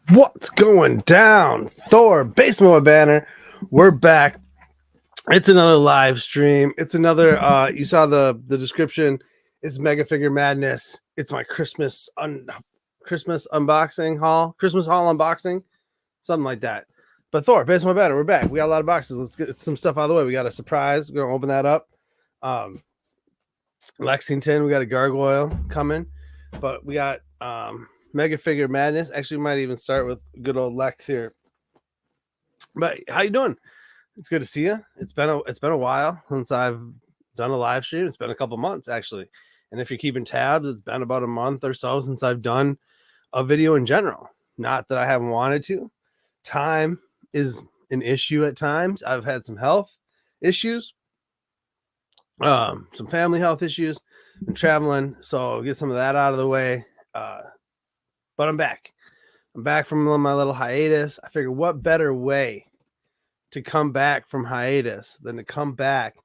What's going down? Thor, Basement Banner. We're back. It's another live stream. It's another you saw the description. It's Mega Figure Madness. It's my Christmas unboxing haul. Christmas haul unboxing. Something like that. But Thor, Basement Banner, we're back. We got a lot of boxes. Let's get some stuff out of the way. We got a surprise. We're gonna open that up. Lexington, we got a gargoyle coming, but we got Mega Figure Madness. Actually, we might even start with good old Lex here. But how you doing? It's good to see you. It's been a while since I've done a live stream. It's been a couple months actually, and if you're keeping tabs, it's been about a month or so since I've done a video in general. Not that I haven't wanted to. Time is an issue at times. I've had some health issues, some family health issues, been traveling, so get some of that out of the way. But I'm back. I'm back from my little hiatus. I figured what better way to come back from hiatus than to come back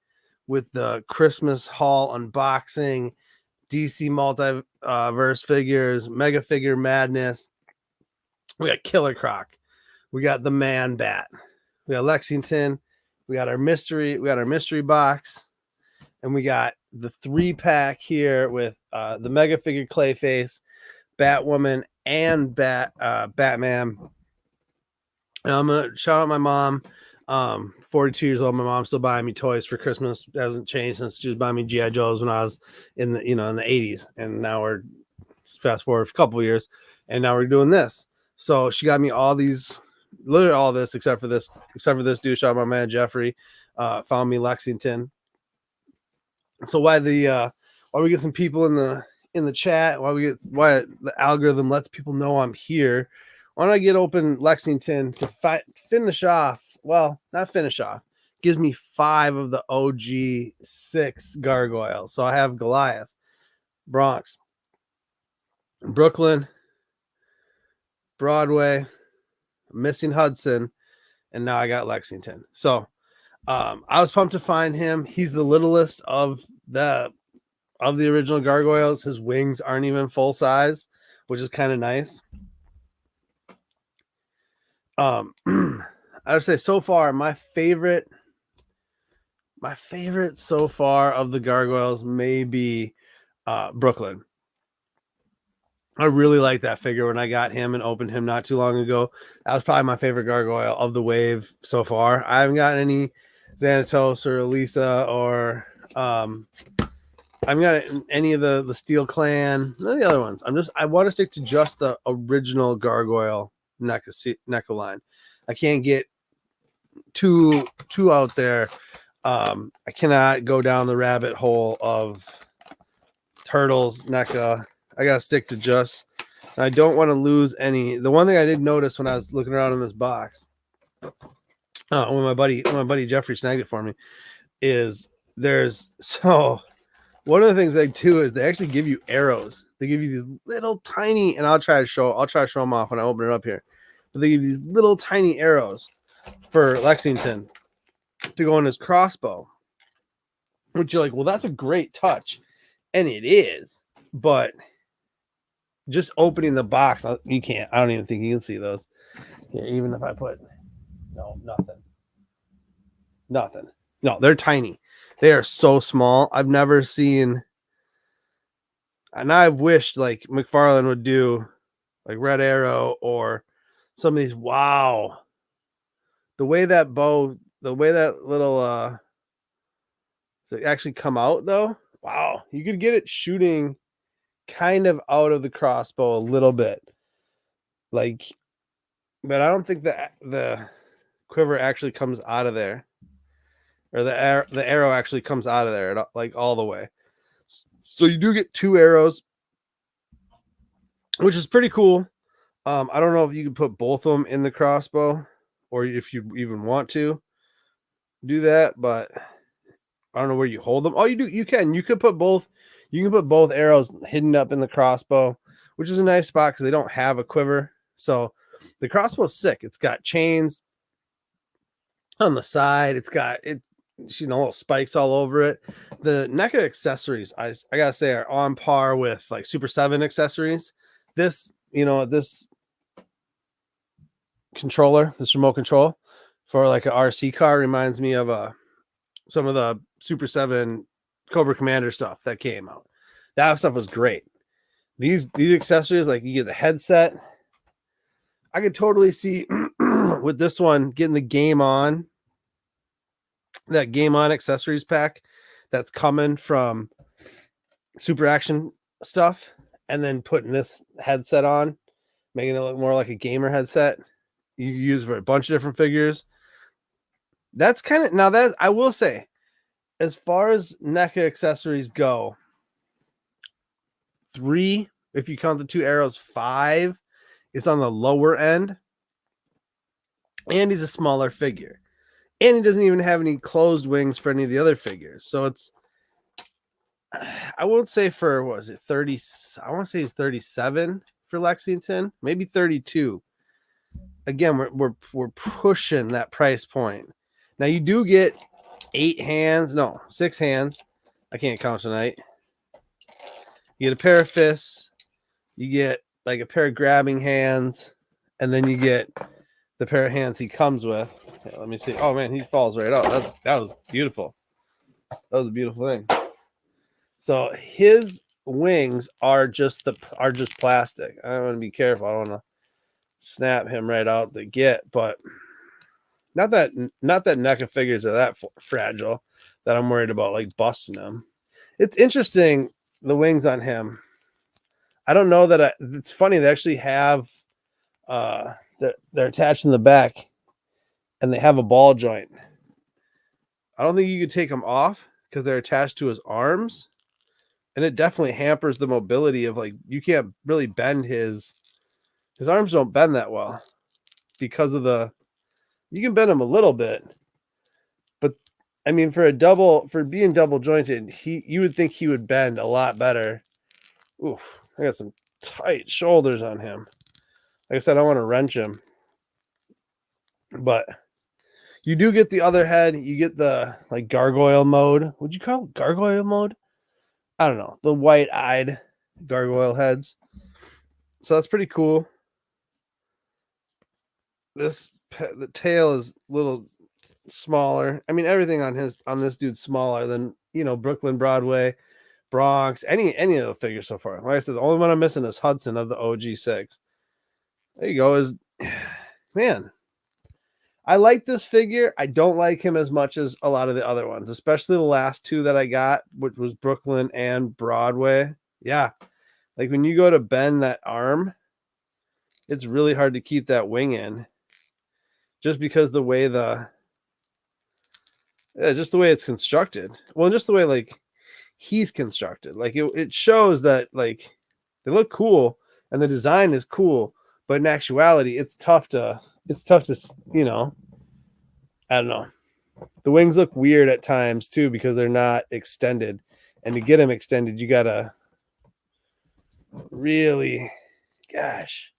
with the Christmas haul unboxing, DC Multiverse figures, Mega Figure Madness. We got Killer Croc. We got the Man Bat. We got Lexington. We got our mystery box. And we got the 3-pack here with the Mega Figure Clayface, Batwoman, and Batman. And I'm gonna shout out my mom. 42 years old. My mom's still buying me toys for Christmas. It hasn't changed since she was buying me GI Joes when I was in the 80s. And now we're fast forward a couple of years, and now we're doing this. So she got me all these, literally all this, except for this dude. Shout out my man Jeffrey. Found me Lexington. So why we get some people in the chat, why the algorithm lets people know I'm here, why don't I get open Lexington to finish off? Well, not finish off. Gives me 5 of the OG 6 gargoyles. So I have Goliath, Bronx, Brooklyn, Broadway, missing Hudson, and now I got Lexington. So I was pumped to find him. He's the littlest of the original gargoyles. His wings aren't even full size, which is kind of nice. I would say so far my favorite so far of the gargoyles may be Brooklyn. I really like that figure when I got him and opened him not too long ago. That was probably my favorite gargoyle of the wave so far. I haven't gotten any Xanatos or Elisa or I haven't got any of the Steel Clan, none of the other ones. I want to stick to just the original gargoyle NECA line. I can't get too out there. I cannot go down the rabbit hole of Turtles NECA. I gotta stick to just. I don't want to lose any. The one thing I did notice when I was looking around in this box, when my buddy Jeffrey snagged it for me, is one of the things they do is they actually give you arrows. They give you these little tiny, and I'll try to show them off when I open it up here. But they give you these little tiny arrows for Lexington to go in his crossbow. Which you're like, well, that's a great touch. And it is, but just opening the box, you can't. I don't even think you can see those. Here, even if I put nothing. No, they're tiny. They are so small. I've never seen, and I've wished like McFarlane would do like Red Arrow or some of these. Wow. The way that little so actually come out though. Wow. You could get it shooting kind of out of the crossbow a little bit. Like, but I don't think that the quiver actually comes out of there. Or the arrow actually comes out of there, like all the way. So you do get 2 arrows, which is pretty cool. I don't know if you can put both of them in the crossbow, or if you even want to do that, but I don't know where you hold them. Oh, you do. You could put both. You can put both arrows hidden up in the crossbow, which is a nice spot because they don't have a quiver. So the crossbow's sick. It's got chains on the side. It's got little spikes all over it. The NECA accessories, I gotta say, are on par with like Super 7 accessories. This controller, this remote control for like an RC car. Reminds me of some of the Super 7 Cobra Commander stuff that came out. That stuff was great. These accessories, like you get the headset. I could totally see with this one getting the game on, that game on accessories pack that's coming from Super Action stuff, and then putting this headset on, making it look more like a gamer headset you use for a bunch of different figures. That's kind of, now that I will say, as far as NECA accessories go, 3, if you count the 2 arrows, 5 is on the lower end, and he's a smaller figure, and he doesn't even have any closed wings for any of the other figures. So it's, I won't say for, what was it, 30, I want to say he's 37 for Lexington, maybe 32. Again, we're pushing that price point. Now you do get 6 hands. I can't count tonight. You get a pair of fists, you get like a pair of grabbing hands, and then you get the pair of hands he comes with. Okay, let me see. Oh man, he falls right out. That was beautiful. That was a beautiful thing. So his wings are just plastic. I want to be careful. I don't want to snap him right out the get, but not that NECA figures are that fragile that I'm worried about like busting them. It's interesting, the wings on him. I don't know that it's funny, they actually have they're attached in the back and they have a ball joint. I don't think you could take them off because they're attached to his arms, and it definitely hampers the mobility of, like, you can't really bend his arms don't bend that well because of you can bend them a little bit, but I mean, for being double jointed, you would think he would bend a lot better. Oof, I got some tight shoulders on him. Like I said, I want to wrench him, but you do get the other head. You get the like gargoyle mode. Would you call it gargoyle mode? I don't know. The white-eyed gargoyle heads. So that's pretty cool. The tail is a little smaller. I mean, everything on this dude's smaller than, Brooklyn, Broadway, Bronx, any of the figures so far. Like I said, the only one I'm missing is Hudson of the OG6. There you go. Man, I like this figure. I don't like him as much as a lot of the other ones, especially the last 2 that I got, which was Brooklyn and Broadway. Yeah, like when you go to bend that arm, it's really hard to keep that wing in, just because the way just the way it's constructed. Well, just the way like he's constructed. Like it shows that like they look cool and the design is cool, but in actuality, it's tough to I don't know. The wings look weird at times too because they're not extended, and to get them extended, you gotta really, gosh,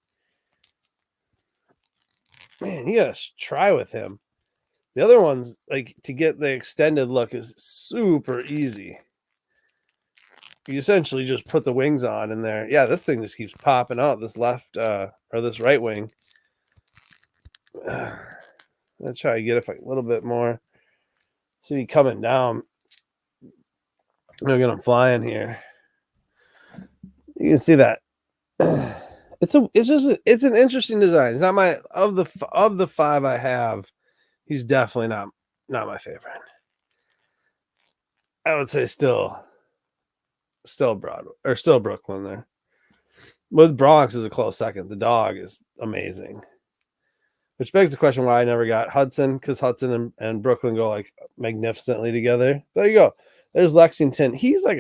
man, you gotta try with him. The other ones, like, to get the extended look is super easy. You essentially just put the wings on in there. Yeah, this thing just keeps popping out. This left or this right wing. Let's try to get it a little bit more. See me coming down. I'm gonna get him flying here. You can see that. It's an interesting design. It's not my of the 5 I have. He's definitely not my favorite. I would say still Broadway or still Brooklyn there. With Bronx is a close second. The dog is amazing. Which begs the question why I never got Hudson, because Hudson and Brooklyn go like magnificently together. There you go. There's Lexington. He's like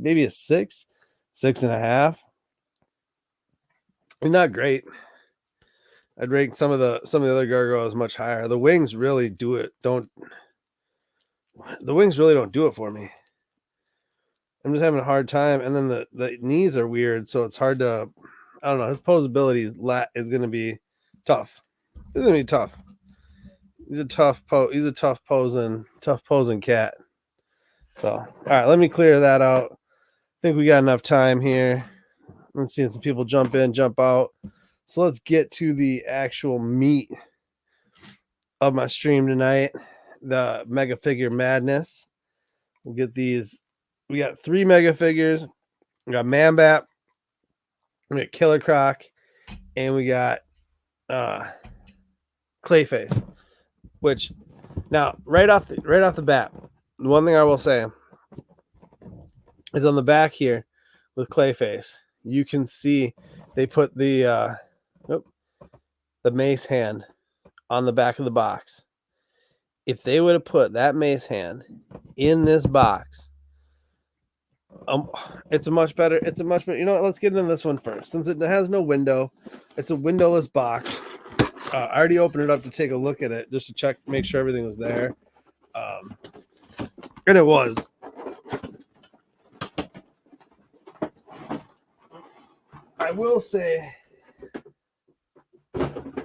maybe a 6.5. He's not great. I'd rank some of the other gargoyles much higher. The wings really do it. The wings really don't do it for me. I'm just having a hard time. And then the knees are weird, so it's hard to, I don't know. His posability is going to be tough. It's going to be tough. He's a tough posing cat. So, all right, let me clear that out. I think we got enough time here. Let's see some people jump in, jump out. So let's get to the actual meat of my stream tonight, the Mega Figure Madness. We'll get these. We got 3 Mega Figures. We got Man Bat, we got Killer Croc, and we got Clayface. Which now right off the bat, the one thing I will say is on the back here with Clayface, you can see they put the mace hand on the back of the box. If they would have put that mace hand in this box, it's a much better. You know what? Let's get into this one first, since it has no window. It's a windowless box. I already opened it up to take a look at it just to check, make sure everything was there, and it was. I will say,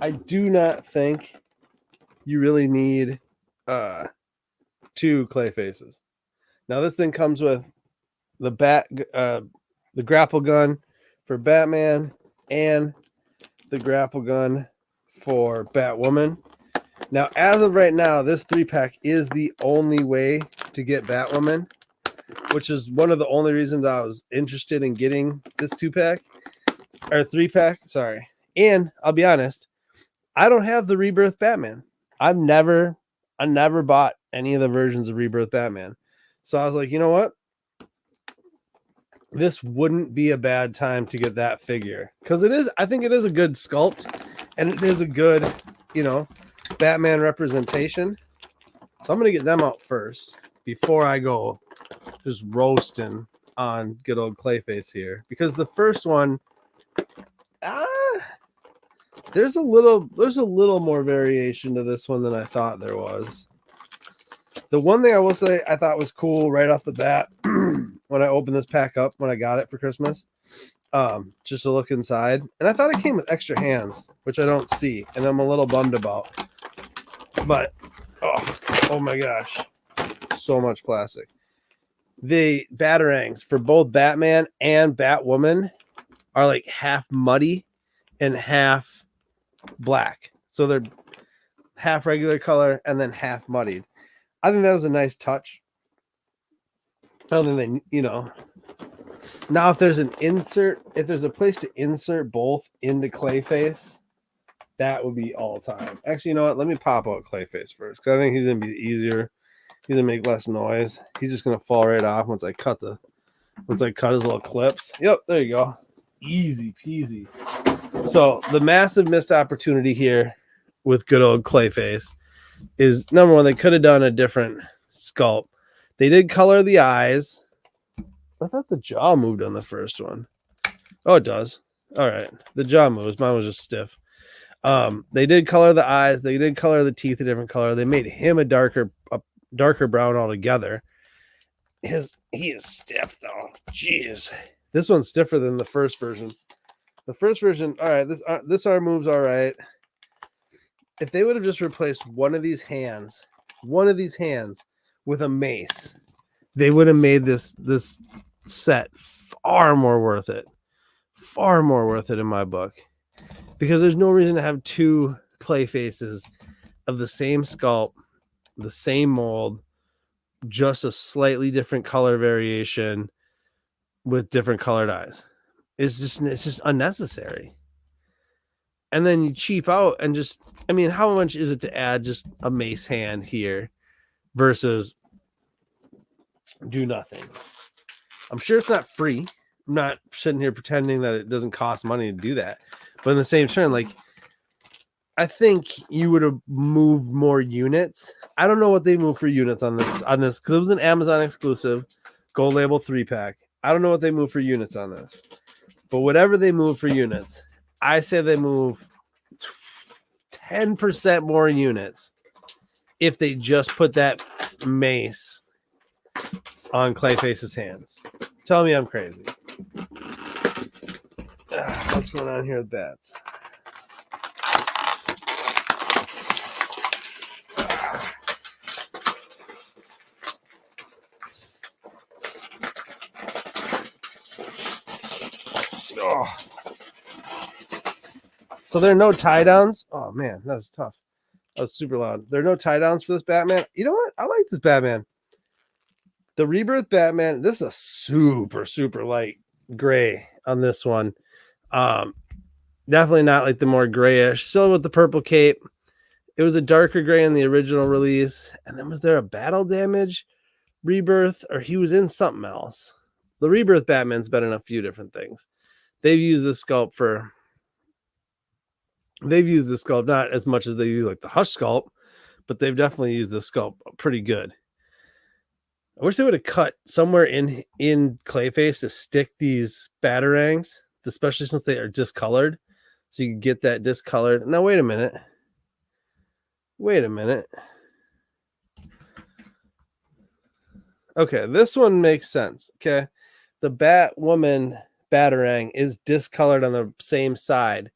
I do not think you really need 2 Clayfaces. Now this thing comes with the the grapple gun for Batman and the grapple gun for Batwoman. Now, as of right now, this 3-pack is the only way to get Batwoman, which is one of the only reasons I was interested in getting this 2-pack or 3-pack. Sorry. And I'll be honest, I don't have the Rebirth Batman. I never bought any of the versions of Rebirth Batman. So I was like, you know what? This wouldn't be a bad time to get that figure, because I think it is a good sculpt, and it is a good, Batman representation. So I'm going to get them out first before I go just roasting on good old Clayface here, because the first one, there's a little more variation to this one than I thought there was. The one thing I will say I thought was cool right off the bat when I opened this pack up when I got it for Christmas, just to look inside, and I thought it came with extra hands, which I don't see, and I'm a little bummed about. But oh my gosh, so much plastic. The batarangs for both Batman and Batwoman are like half muddy and half black, so they're half regular color and then half muddied. I think that was a nice touch. Other than, now if there's a place to insert both into Clayface, that would be all time. Actually, you know what? Let me pop out Clayface first, because I think he's gonna be easier. He's gonna make less noise. He's just gonna fall right off once I cut his little clips. Yep, there you go. Easy peasy. So the massive missed opportunity here with good old Clayface is, number one, they could have done a different sculpt. They did color the eyes. I thought the jaw moved on the first one. Oh, it does. All right. The jaw moves. Mine was just stiff. They did color the eyes. They did color the teeth a different color. They made him a darker brown altogether. He is stiff though. Jeez. This one's stiffer than the first version. The first version, all right, this arm moves all right. If they would have just replaced one of these hands with a mace, they would have made this set far more worth it in my book, because there's no reason to have 2 Clayfaces of the same sculpt, the same mold, just a slightly different color variation with different colored eyes. It's just unnecessary. And then you cheap out and just, how much is it to add just a mace hand here versus do nothing? I'm sure it's not free. I'm not sitting here pretending that it doesn't cost money to do that. But in the same turn, I think you would have moved more units. I don't know what they moved for units on this, because it was an Amazon exclusive Gold Label 3-pack. I don't know what they moved for units on this. But whatever they move for units, I say they move 10% more units if they just put that mace on Clayface's hands. Tell me I'm crazy. What's going on here with bats? Oh. So there are no tie downs. Oh man, that was tough. That was super loud. There are no tie downs for this Batman. You know what? I like this Batman. The Rebirth Batman. This is a super, super light gray on this one. Definitely not like the more grayish. Still with the purple cape. It was a darker gray in the original release. And then was there a battle damage Rebirth, or he was in something else? The Rebirth Batman's been in a few different things. They've used this sculpt not as much as they use like the Hush sculpt, but they've definitely used this sculpt pretty good. I wish they would have cut somewhere in Clayface to stick these batarangs, especially since they are discolored, so you can get that discolored. Now wait a minute. Okay, this one makes sense. Okay, the Batwoman batarang is discolored on the same side,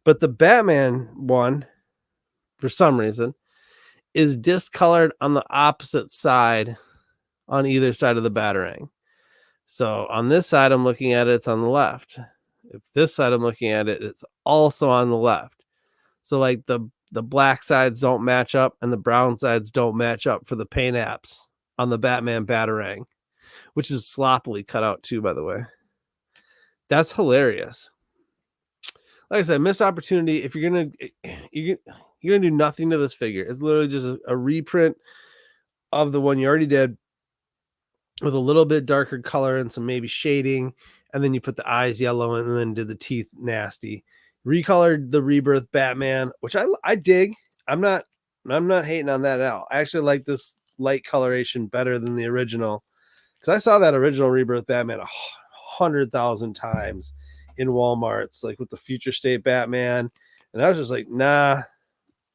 but the Batman one, for some reason, is discolored on the opposite side on either side of the batarang. So on this side I'm looking at it, it's on the left. If this side I'm looking at it, it's also on the left. So like the black sides don't match up and the brown sides don't match up for the paint apps on the Batman batarang, which is sloppily cut out too, by the way. That's hilarious. Like I said, missed opportunity. If you're gonna do nothing to this figure, it's literally just a reprint of the one you already did, with a little bit darker color and some maybe shading, and then you put the eyes yellow and then did the teeth nasty. Recolored the Rebirth Batman, which I dig. I'm not hating on that at all. I actually like this light coloration better than the original, because I saw that original Rebirth Batman 100,000 times in Walmart's, like with the Future State Batman, and I was just like, nah.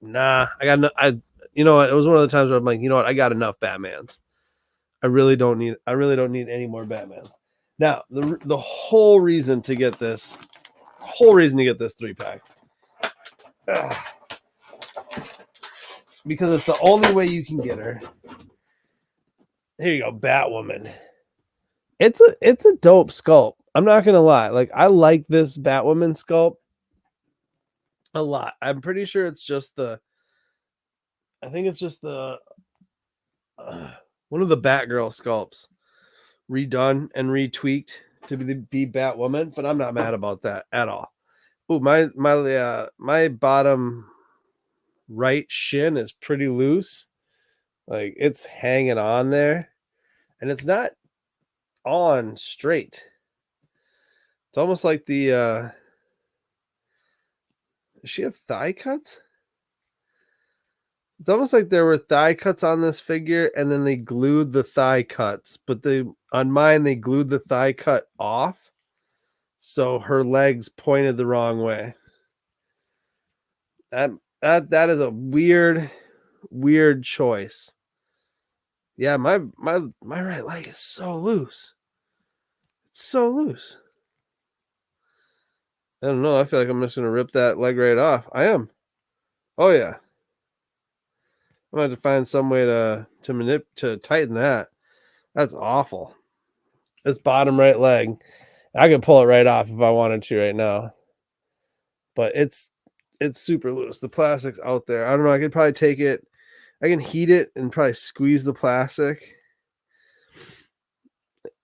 You know what? It was one of the times where I'm like, you know what? I got enough Batmans. I really don't need any more Batmans. Now, the whole reason to get this 3-pack, because it's the only way you can get her. Here you go, Batwoman. It's a dope sculpt. I'm not gonna lie. Like, I like this Batwoman sculpt a lot. I'm pretty sure it's just one of the Batgirl sculpts redone and retweaked to be Batwoman, but I'm not mad about that at all. Ooh, my bottom right shin is pretty loose. Like, it's hanging on there, and it's not on straight. It's almost like does she have thigh cuts? It's almost like there were thigh cuts on this figure, and then they glued the thigh cuts. But on mine, they glued the thigh cut off, so her legs pointed the wrong way. That is a weird choice. Yeah, my right leg is so loose. It's so loose. I don't know. I feel like I'm just gonna rip that leg right off. I am. Oh yeah. I'm gonna have to find some way to tighten that. That's awful. This bottom right leg, I could pull it right off if I wanted to right now, but it's super loose. The plastic's out there. I don't know. I could probably take it. I can heat it and probably squeeze the plastic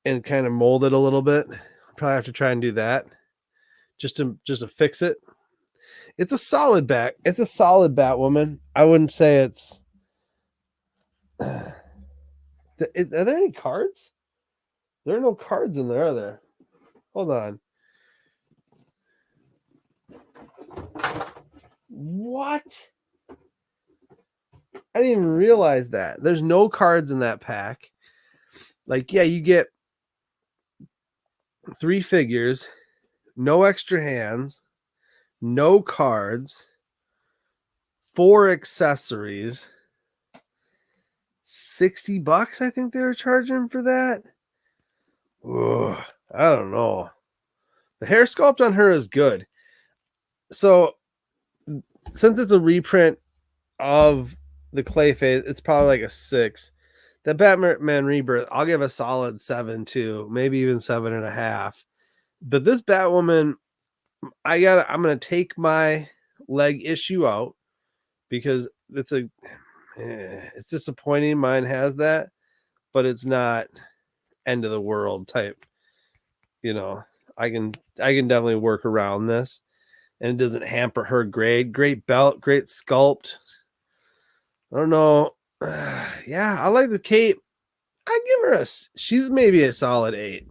and kind of mold it a little bit. Probably have to try and do that just to fix it. It's a solid Batwoman. I wouldn't say it's. Are there any cards? There are no cards in there, are there? Hold on. What? I didn't even realize that. There's no cards in that pack. Like, yeah, you get 3 figures, no extra hands, no cards, 4 accessories. $60, I think they were charging for that. Ugh, I don't know. The hair sculpt on her is good. So, since it's a reprint of the Clayface, it's probably like a 6. The Batman Rebirth, I'll give a solid 7 too, maybe even 7.5. But this Batwoman, I'm gonna take my leg issue out because it's disappointing. Mine has that, but it's not end of the world type. I can definitely work around this, and it doesn't hamper her grade. Great belt, great sculpt. I don't know. Yeah, I like the cape. I give her she's maybe a solid 8.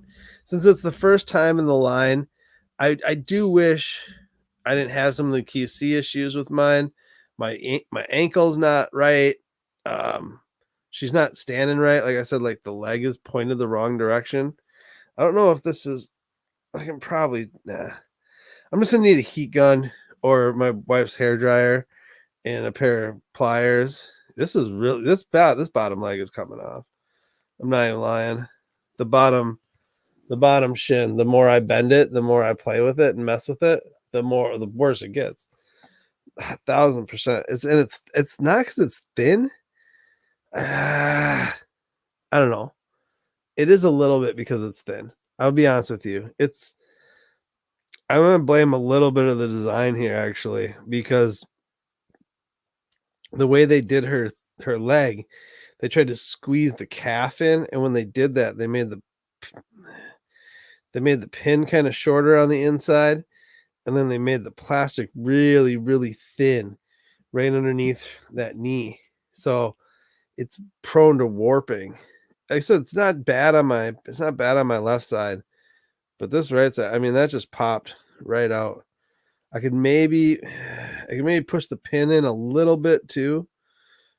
Since it's the first time in the line, I do wish I didn't have some of the QC issues with mine. My ankle's not right. She's not standing right. Like I said, like the leg is pointed the wrong direction. I don't know if this is. I can probably. Nah. I'm just gonna need a heat gun or my wife's hair dryer and a pair of pliers. This is really this bottom leg is coming off. I'm not even lying. The bottom shin, the more I bend it, the more I play with it and mess with it, the worse it gets. 1,000%. It's not because it's thin. I don't know. It is a little bit because it's thin. I'll be honest with you. I'm gonna blame a little bit of the design here actually, because the way they did her leg, they tried to squeeze the calf in, and when they did that, they made the pin kind of shorter on the inside, and then they made the plastic really, really thin right underneath that knee. So it's prone to warping. Like I said, it's not bad on my left side, but this right side, I mean, that just popped right out. I could maybe push the pin in a little bit too.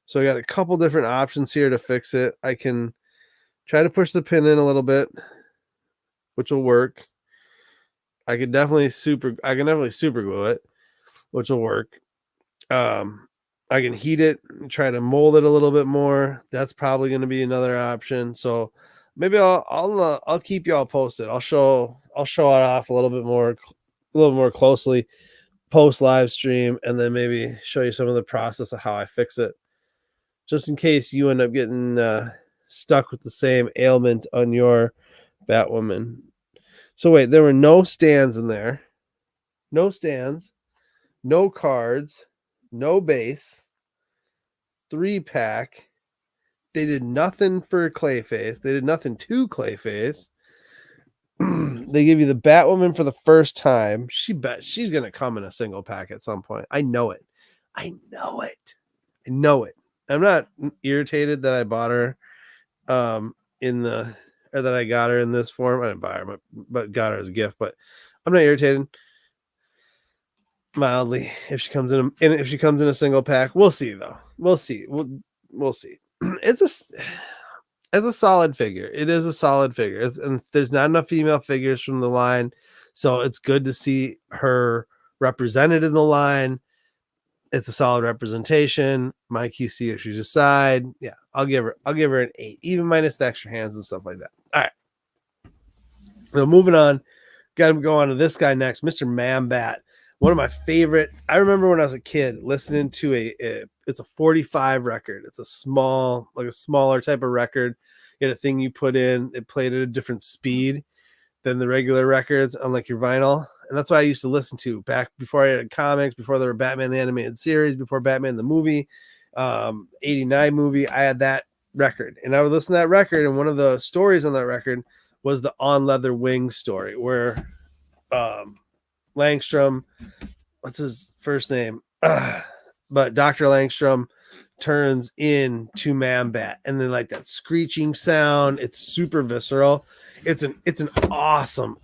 So I got a couple different options here to fix it. I can try to push the pin in a little bit, which will work. I can definitely super glue it, which will work. I can heat it and try to mold it a little bit more. That's probably going to be another option. So maybe I'll keep y'all posted. I'll show it off a little more closely post live stream, and then maybe show you some of the process of how I fix it, just in case you end up getting stuck with the same ailment on your Batwoman. So wait, there were no stands in there. No stands, no cards, no base, 3-pack. They did nothing for Clayface. They did nothing to Clayface. They give you the Batwoman for the first time. She's going to come in a single pack at some point. I know it. I'm not irritated that I bought her that I got her in this form. I didn't buy her, but got her as a gift. But I'm not irritated. Mildly, if she comes in a single pack. We'll see though. We'll see. It's a solid figure. It is a solid figure. And there's not enough female figures from the line, so it's good to see her represented in the line. It's a solid representation. My QC issues aside, yeah, I'll give her an 8, even minus the extra hands and stuff like that. All right. So moving on, got to go on to this guy next, Mr. Man-Bat. One of my favorite. I remember when I was a kid listening to it's a 45 record. It's a smaller type of record. You had a thing you put in. It played at a different speed than the regular records, unlike your vinyl. And that's what I used to listen to back before I had comics, before there were Batman the Animated Series, before Batman the movie, 89 movie. I had that record, and I would listen to that record. And one of the stories on that record was the On Leather Wings story, where Langstrom, what's his first name? But Dr. Langstrom turns into Man-Bat, and then like that screeching sound, it's super visceral. It's an awesome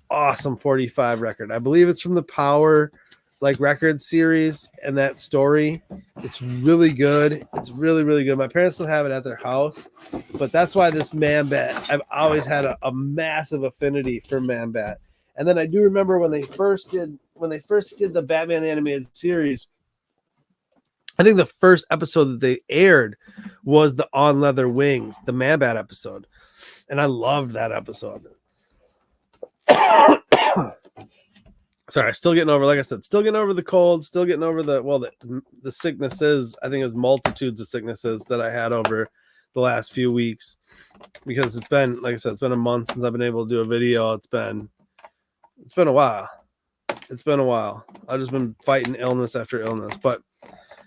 45 record. I believe it's from the Power record series, and that story, it's really good. It's really, really good. My parents still have it at their house, but that's why this Man-Bat, I've always had a massive affinity for Man-Bat. And then I do remember when they first did the Batman the Animated Series, I think the first episode that they aired was the On Leather Wings, the Man-Bat episode. And I loved that episode. Sorry, still getting over, like I said, still getting over the cold, still getting over the sicknesses. I think it was multitudes of sicknesses that I had over the last few weeks, because it's been, like I said, it's been a month since I've been able to do a video. It's been a while. It's been a while. I've just been fighting illness after illness. But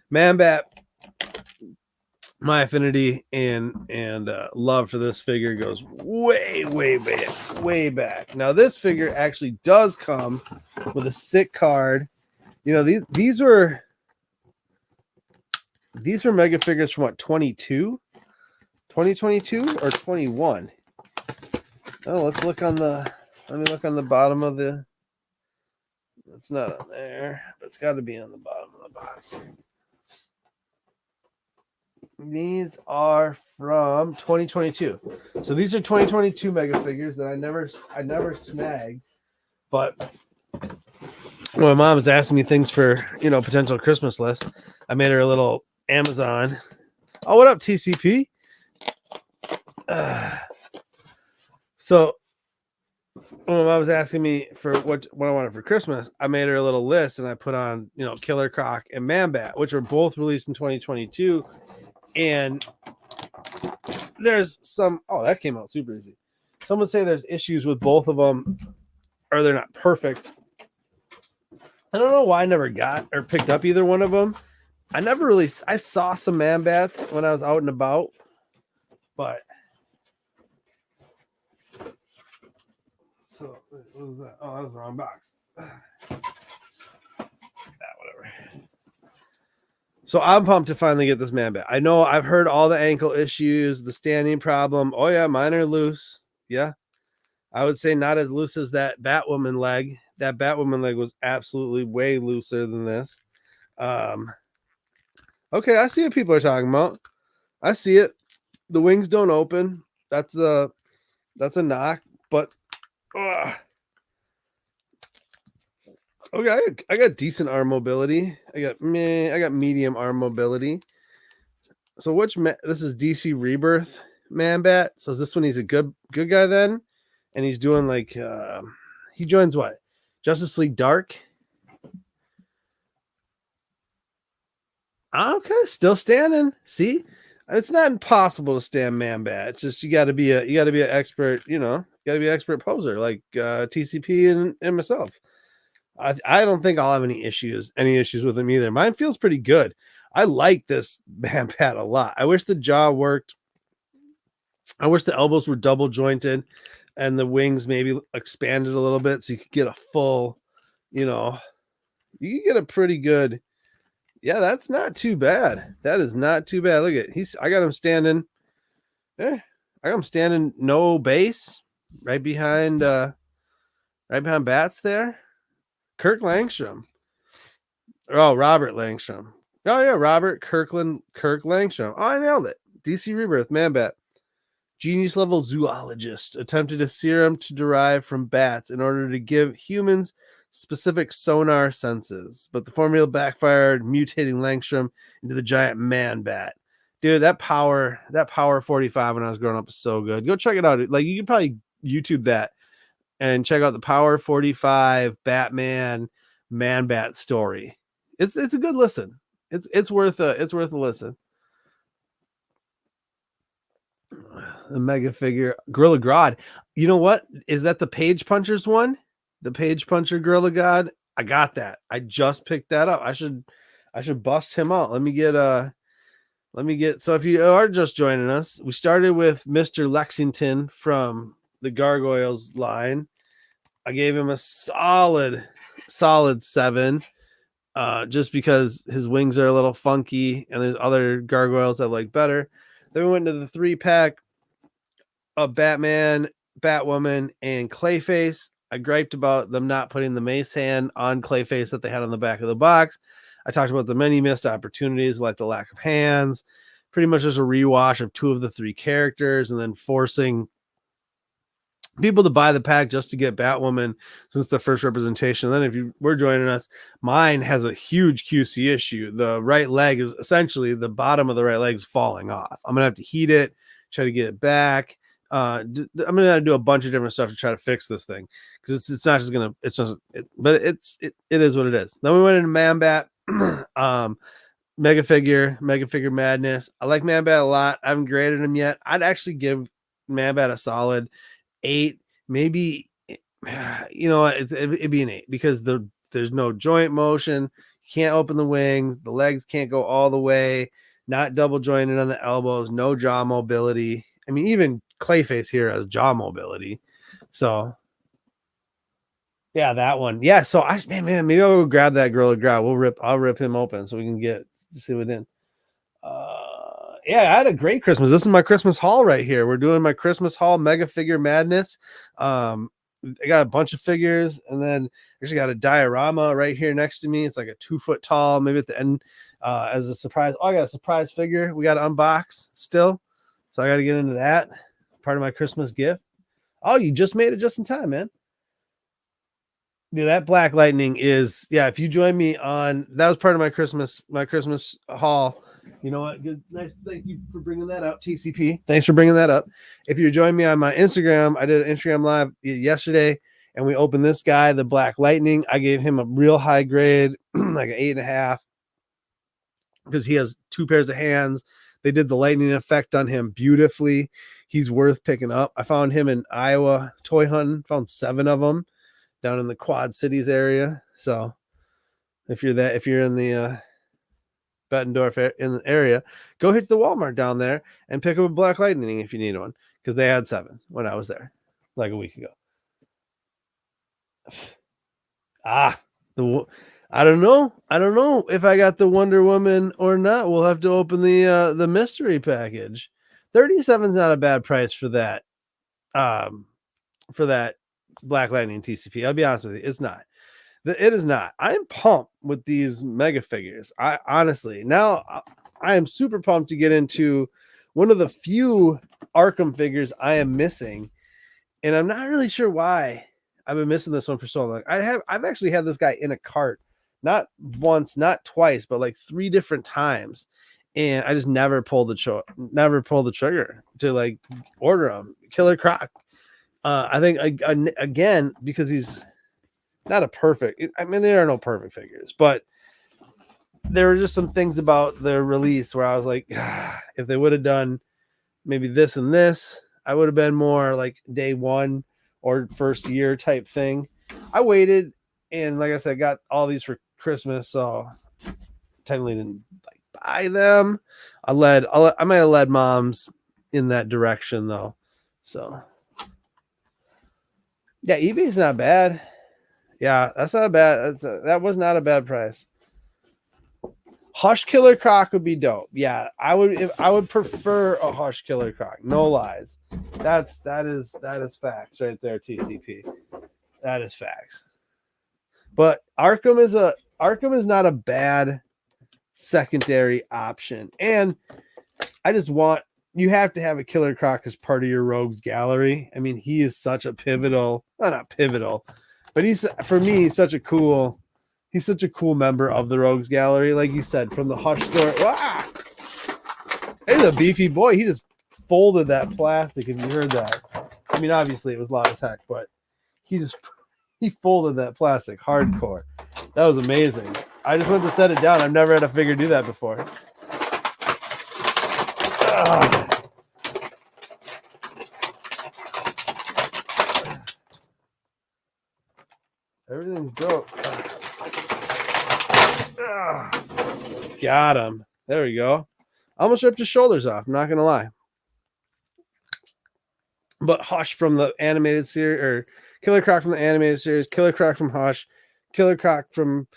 Man-Bat, my affinity and love for this figure goes way back. Now this figure actually does come with a sick card. You know, these were mega figures from what, 2022 or 21? Oh, let me look on the bottom of the. It's not on there, but it's got to be on the bottom of the box. These are from 2022. So these are 2022 mega figures that I never snagged, but when my mom was asking me things for, potential Christmas list, I made her a little Amazon. Oh, what up, TCP? So when my mom was asking me for what I wanted for Christmas, I made her a little list and I put on, Killer Croc and Man-Bat, which were both released in 2022. And there's some, that came out super easy. Some would say there's issues with both of them, or they're not perfect. I don't know why I never got or picked up either one of them. I saw some Man-Bats when I was out and about, but. So, what was that? Oh, that was the wrong box. Whatever. So I'm pumped to finally get this Man-Bat. I know I've heard all the ankle issues, the standing problem. Oh yeah, mine are loose. Yeah. I would say not as loose as that Batwoman leg. That Batwoman leg was absolutely way looser than this. Okay, I see what people are talking about. I see it. The wings don't open. That's a knock, but okay, I got decent arm mobility. I got medium arm mobility. So this is DC Rebirth Man-Bat. So is this one he's a good guy then? And he's doing like he joins what? Justice League Dark. Okay, still standing. See? It's not impossible to stand Man-Bat. It's just you got to be an expert, you got to be an expert poser like TCP and myself. I don't think I'll have any issues with him either. Mine feels pretty good. I like this Man-Bat a lot. I wish the jaw worked. I wish the elbows were double jointed and the wings maybe expanded a little bit so you could get a full, you could get a pretty good. Yeah, that's not too bad. That is not too bad. Look at I got him standing. I got him standing no base right behind Bats there. Kirk Langstrom. Oh, Robert Langstrom. Oh yeah, Robert Kirk Langstrom. Oh, I nailed it. DC Rebirth, Man-Bat. Genius level zoologist attempted a serum to derive from bats in order to give humans specific sonar senses, but the formula backfired, mutating Langstrom into the giant Man-Bat. Dude, that power 45 when I was growing up was so good. Go check it out. Like, you could probably YouTube that and check out the Power 45 Batman Man-Bat story. It's a good listen. It's worth a listen. The mega figure Gorilla Grodd. You know what? Is that the Page Punchers one? The Page Puncher Gorilla God? I got that. I just picked that up. I should bust him out. Let me get so if you are just joining us, we started with Mr. Lexington from the Gargoyles line. I gave him a solid 7. Just because his wings are a little funky and there's other gargoyles I like better. Then we went to the 3-pack of Batman, Batwoman, and Clayface. I griped about them not putting the mace hand on Clayface that they had on the back of the box. I talked about the many missed opportunities, like the lack of hands. Pretty much just a rewash of 2 of the 3 characters and then forcing people to buy the pack just to get Batwoman since the first representation. And then if you were joining us, mine has a huge QC issue. The right leg is essentially the bottom of the right leg is falling off. I'm going to have to heat it, try to get it back. I'm going to have to do a bunch of different stuff to try to fix this thing because it's not just going to, it's just, but it is what it is. Then we went into Man-Bat, Mega Figure Madness. I like Man-Bat a lot. I haven't graded him yet. I'd actually give Man-Bat a solid 8, maybe. It'd be an 8 because the There's no joint motion. You can't open the wings. The legs can't go all the way. Not double jointed on the elbows. No jaw mobility. I mean, even Clayface here has jaw mobility. So yeah, that one. Yeah. So man, maybe I'll go grab that Gorilla Grodd. I'll rip him open so we can see what in. Yeah, I had a great Christmas. This is my Christmas haul right here. We're doing my Christmas haul, Mega Figure Madness. I got a bunch of figures, and then actually got a diorama right here next to me. It's like a 2 foot tall, maybe at the end as a surprise. Oh, I got a surprise figure. We got to unbox still, so I got to get into that. Part of my Christmas gift. Oh, you just made it just in time, man. Dude, that Black Lightning is, yeah, if you join me on, that was part of my Christmas haul. You know what? Good, nice. Thank you for bringing that up, TCP. Thanks for bringing that up. If you're joining me on my Instagram, I did an Instagram live yesterday, and we opened this guy, the Black Lightning. I gave him a real high grade, like an 8.5, because he has 2 pairs of hands. They did the lightning effect on him beautifully. He's worth picking up. I found him in Iowa toy hunting. Found 7 of them down in the Quad Cities area. So if you're in the Bettendorf in the area, go hit the Walmart down there and pick up a Black Lightning if you need one, because they had 7 when I was there like a week ago. I don't know if I got the Wonder Woman or not. We'll have to open the mystery package. 37 is not a bad price for that Black Lightning TCP. I'll be honest with you, it's not. It is not. I'm pumped with these mega figures. I honestly, now I am super pumped to get into one of the few Arkham figures I am missing, and I'm not really sure why I've been missing this one for so long. I've actually had this guy in a cart, not once, not twice, but like 3 different times, and I just never pulled the trigger to like order him. Killer Croc. I think again, because he's not a perfect, I mean, there are no perfect figures, but there were just some things about the release where I was like, if they would have done maybe this and this, I would have been more like day 1 or first year type thing. I waited, and like I said, got all these for Christmas, so technically didn't like buy them. I might have led moms in that direction though. So yeah, eBay's not bad. Yeah, that's not bad. That was not a bad price. Hush Killer Croc would be dope. Yeah, I would prefer a Hush Killer Croc. No lies. That is facts right there, TCP. That is facts. But Arkham is not a bad secondary option. And I just want, you have to have a Killer Croc as part of your Rogues gallery. I mean, he is such a pivotal, well, not pivotal, but he's, for me, such a cool member of the Rogues gallery. Like you said, from the Hush store. Ah! He's a beefy boy. He just folded that plastic, if you heard that. I mean, obviously it was loud as heck, but he folded that plastic hardcore. That was amazing. I just went to set it down. I've never had a figure do that before. Everything's broke. Got him. There we go. I almost ripped his shoulders off. I'm not going to lie. But Hush from the animated series, or Killer Croc from the animated series, Killer Croc from Hush, Killer Croc from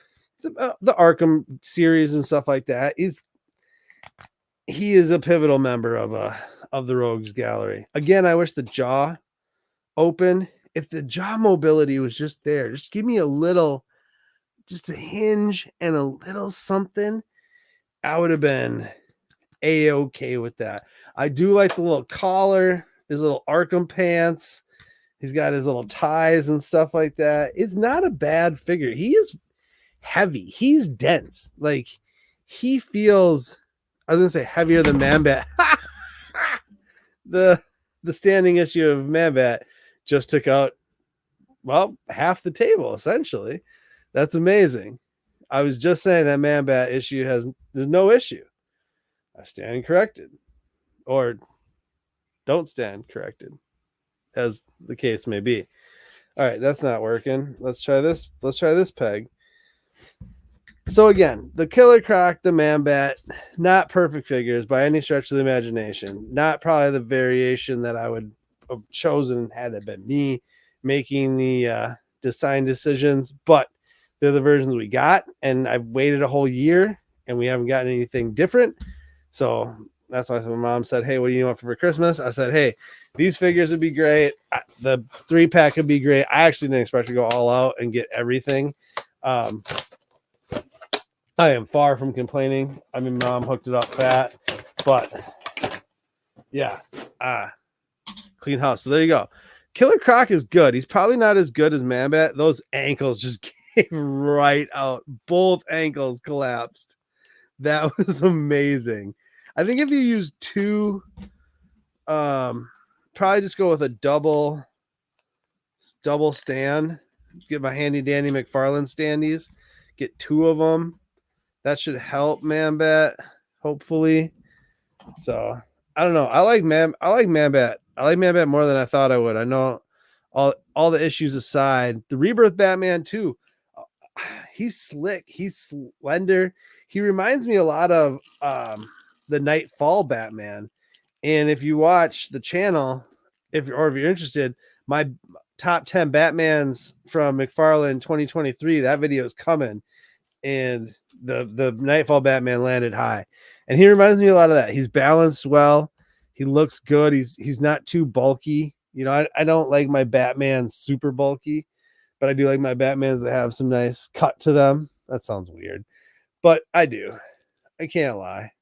the Arkham series and stuff like that. He is a pivotal member of the Rogues gallery. Again, I wish the jaw open. If the jaw mobility was just there, just give me just a hinge and a little something, I would have been A-okay with that. I do like the little collar, his little Arkham pants. He's got his little ties and stuff like that. It's not a bad figure. He is heavy. He's dense. Like, he feels, I was going to say heavier than Man-Bat. The standing issue of Man-Bat just took out, well, half the table, essentially. That's amazing. I was just saying that Man-Bat issue there's no issue. I stand corrected. Or don't stand corrected, as the case may be. All right, that's not working. Let's try this. Let's try this peg. So again, the Killer Croc, the Man Bat, not perfect figures by any stretch of the imagination. Not probably the variation that I would have chosen had it been me making the design decisions, but they're the versions we got, and I've waited a whole year and we haven't gotten anything different. So that's why my mom said, "Hey, what do you want for Christmas?" I said, "Hey, these figures would be great. The 3-pack would be great." I actually didn't expect to go all out and get everything. I am far from complaining. I mean, mom hooked it up fat, but yeah, clean house. So there you go. Killer Croc is good. He's probably not as good as Man Bat. Those ankles just came right out. Both ankles collapsed. That was amazing. I think if you use two, probably just go with a double stand. Get my handy dandy McFarlane standees. Get 2 of them. That should help Man Bat, hopefully. So I don't know. I like Man Bat. I like Man Bat more than I thought I would. I know all the issues aside, the Rebirth Batman too. He's slick. He's slender. He reminds me a lot of the Nightfall Batman. And if you watch the channel, if you're interested, my top 10 Batmans from McFarlane 2023, that video is coming. And the Nightfall Batman landed high, and he reminds me a lot of that. He's balanced well. He looks good. He's not too bulky. You know, I don't like my Batman super bulky, but I do like my Batmans that have some nice cut to them. That sounds weird, but I do. I can't lie.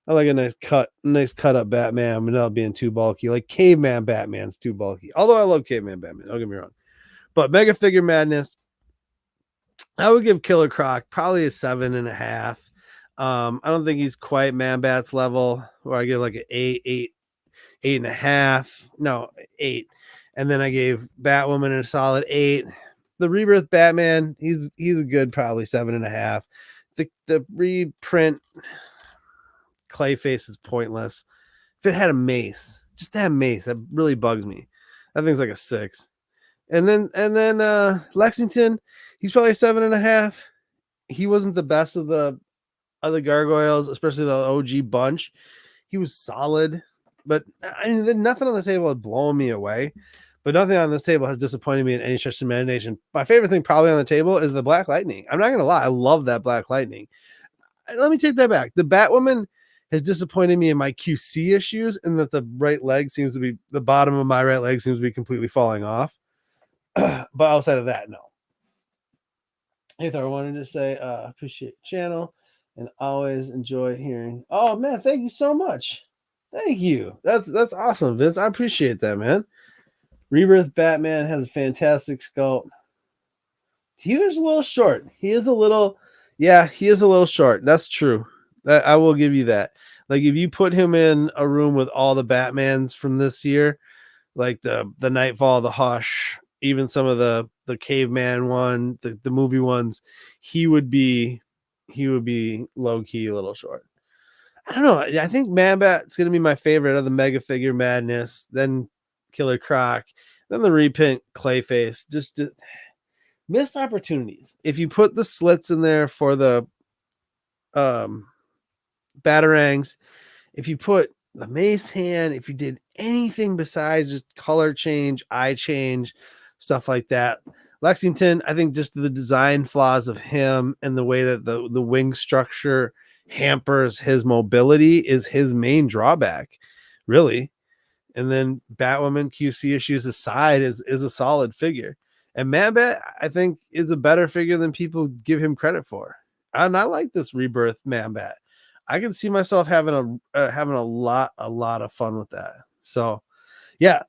I like a nice cut up Batman without being too bulky. Like Caveman Batman's too bulky. Although I love Caveman Batman, don't get me wrong. But Mega Figure Madness, I would give Killer Croc probably a 7.5. I don't think he's quite Man Bat's level, where I give like an 8.5. No, 8. And then I gave Batwoman a solid 8. The Rebirth Batman, he's a good probably 7.5. The reprint Clayface is pointless. If it had a mace, just that mace, that really bugs me. That thing's like a 6. And then Lexington, he's probably 7.5. He wasn't the best of the gargoyles, especially the OG bunch. He was solid, but I mean, nothing on the table had blown me away. But nothing on this table has disappointed me in any stretch of imagination. My favorite thing probably on the table is the Black Lightning. I'm not gonna lie, I love that Black Lightning. Let me take that back. The Batwoman has disappointed me in my QC issues, and that the bottom of my right leg seems to be completely falling off. But outside of that, no. Hey Thor, I wanted to say appreciate the channel and always enjoy hearing. Oh man, thank you so much. Thank you. That's awesome, Vince. I appreciate that, man. Rebirth Batman has a fantastic sculpt. He is a little short. He is a little short. That's true. I will give you that. Like if you put him in a room with all the Batmans from this year, like the Nightfall, the Hush, even some of the Caveman one, the movie ones, he would be low key a little short. I don't know. I think Man Bat's gonna be my favorite of the Mega Figure Madness, then Killer Croc, then the reprint Clayface. Just missed opportunities. If you put the slits in there for the Batarangs, if you put the Mace Hand, if you did anything besides just color change, eye change, stuff like that. Lexington, I think just the design flaws of him and the way that the wing structure hampers his mobility is his main drawback, really. And then Batwoman QC issues aside is a solid figure. And Man Bat, I think, is a better figure than people give him credit for. And I like this Rebirth Man Bat. I can see myself having a lot of fun with that. So, yeah.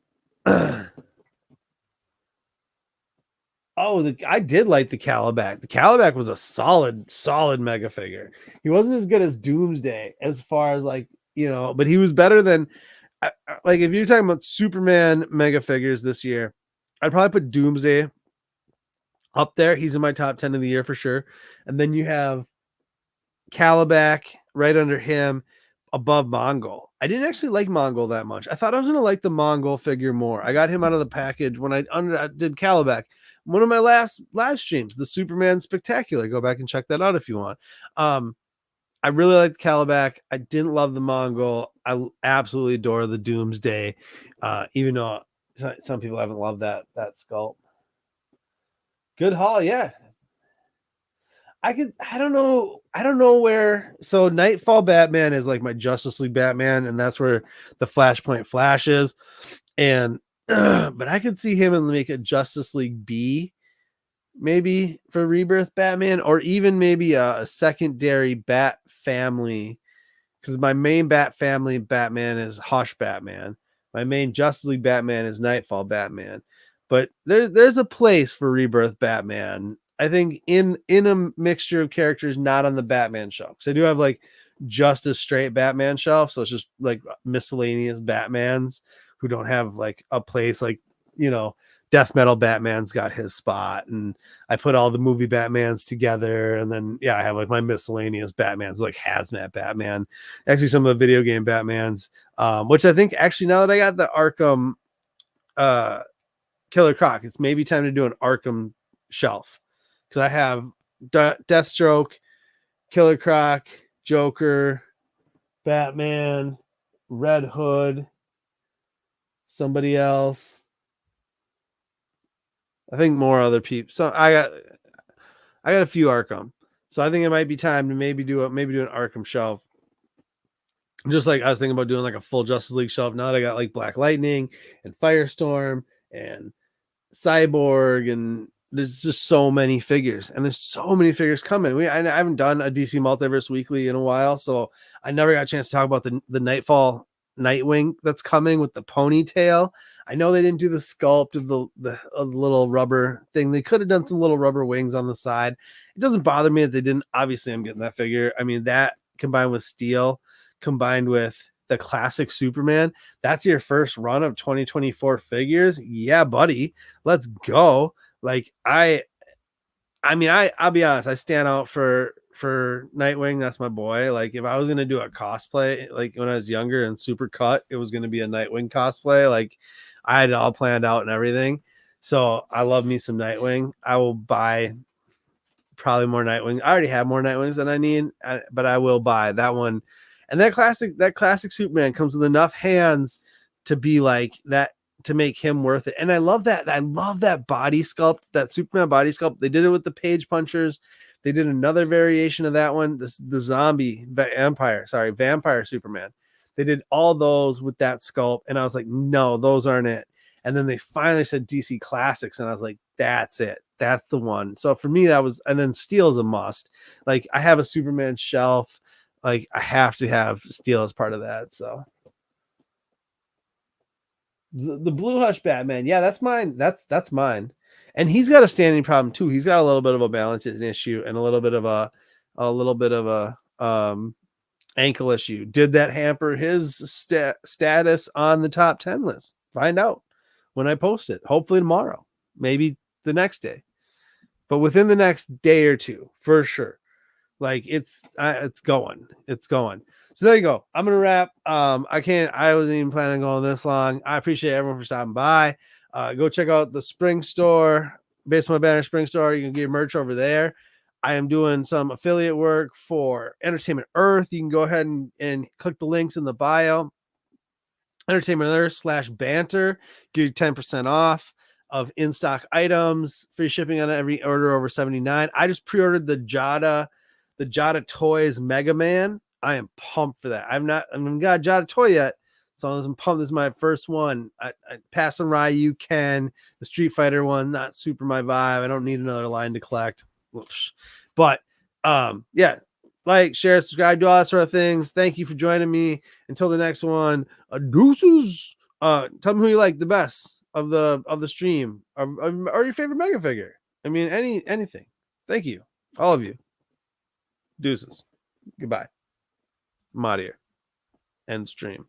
I did like the Calabac. The Calabac was a solid mega figure. He wasn't as good as Doomsday as far as but he was better than like if you're talking about Superman mega figures this year, I'd probably put Doomsday up there. He's in my top 10 of the year for sure. And then you have Calabac right under him, above Mongol. I didn't actually like Mongol that much. I thought I was gonna like the Mongol figure more. I got him out of the package when I did Calabac. One of my last live streams, the Superman Spectacular. Go back and check that out if you want. I really liked Calabac. I didn't love the Mongol. I absolutely adore the Doomsday, even though some people haven't loved that sculpt. Good haul, yeah. I don't know where. So Nightfall Batman is like my Justice League Batman, and that's where the Flashpoint Flash is. And but I could see him and make a Justice League B, maybe for Rebirth Batman, or even maybe a secondary Bat family, because my main Bat family Batman is Hush Batman. My main Justice League Batman is Nightfall Batman. But there's a place for Rebirth Batman, I think, in a mixture of characters not on the Batman shelf. So I do have like just a straight Batman shelf, so it's just like miscellaneous Batmans who don't have like a place, like, you know, Death Metal Batman's got his spot, and I put all the movie Batmans together, and then I have like my miscellaneous Batmans, like Hazmat Batman, actually some of the video game Batmans, which I think actually now that I got the Arkham Killer Croc, it's maybe time to do an Arkham shelf, because I have Deathstroke, Killer Croc, Joker, Batman, Red Hood, somebody else, I think more other people. So I got a few Arkham, so I think it might be time to maybe do an Arkham shelf. Just like I was thinking about doing like a full Justice League shelf. Now that I got like Black Lightning and Firestorm and Cyborg, and there's just so many figures, and there's so many figures coming. I haven't done a DC Multiverse Weekly in a while, so I never got a chance to talk about the Nightfall Nightwing that's coming with the ponytail. I know they didn't do the sculpt of the little rubber thing. They could have done some little rubber wings on the side. It doesn't bother me that they didn't. Obviously, I'm getting that figure. I mean, that combined with steel, combined with the classic Superman, that's your first run of 2024 figures. Yeah, buddy, let's go. Like I'll be honest, I stand out for Nightwing. That's my boy. Like if I was gonna do a cosplay, like when I was younger and super cut, it was gonna be a Nightwing cosplay. Like I had it all planned out and everything. So I love me some Nightwing. I will buy probably more Nightwing. I already have more Nightwings than I need, but I will buy that one. And that classic Superman comes with enough hands to be like that, to make him worth it. And I love that body sculpt, that Superman body sculpt. They did it with the Page Punchers. They did another variation of that one, the vampire Superman. They did all those with that sculpt, and I was like, no, those aren't it. And then they finally said DC Classics, and I was like, that's it. That's the one. So for me, that was, and then Steel is a must. Like I have a Superman shelf. Like I have to have Steel as part of that. So the Blue Hush Batman, yeah, that's mine. That's mine. And he's got a standing problem too. He's got a little bit of a balance issue and a little bit of a ankle issue. Did that hamper his status on the top 10 list? Find out when I post it. Hopefully tomorrow, maybe the next day, but within the next day or two for sure. Like it's going. So there you go. I'm gonna wrap. I wasn't even planning on going this long. I appreciate everyone for stopping by. Go check out the Spring Store, Based on My Banner Spring Store. You can get merch over there. I am doing some affiliate work for Entertainment Earth. You can go ahead and click the links in the bio. Entertainment Earth /banter. Give you 10% off of in-stock items. Free shipping on every order over $79. I just pre-ordered the Jada Toys Mega Man. I am pumped for that. I haven't got a Jada toy yet, so I'm pumped. This is my first one. I pass on Ryu, Ken, the Street Fighter one, not super my vibe. I don't need another line to collect. But yeah, like, share, subscribe, do all that sort of things. Thank you for joining me. Until the next one, deuces. Tell me who you like the best of the stream, or your favorite Mega figure. I mean, anything. Thank you, all of you. Deuces. Goodbye. I'm out of here. End stream.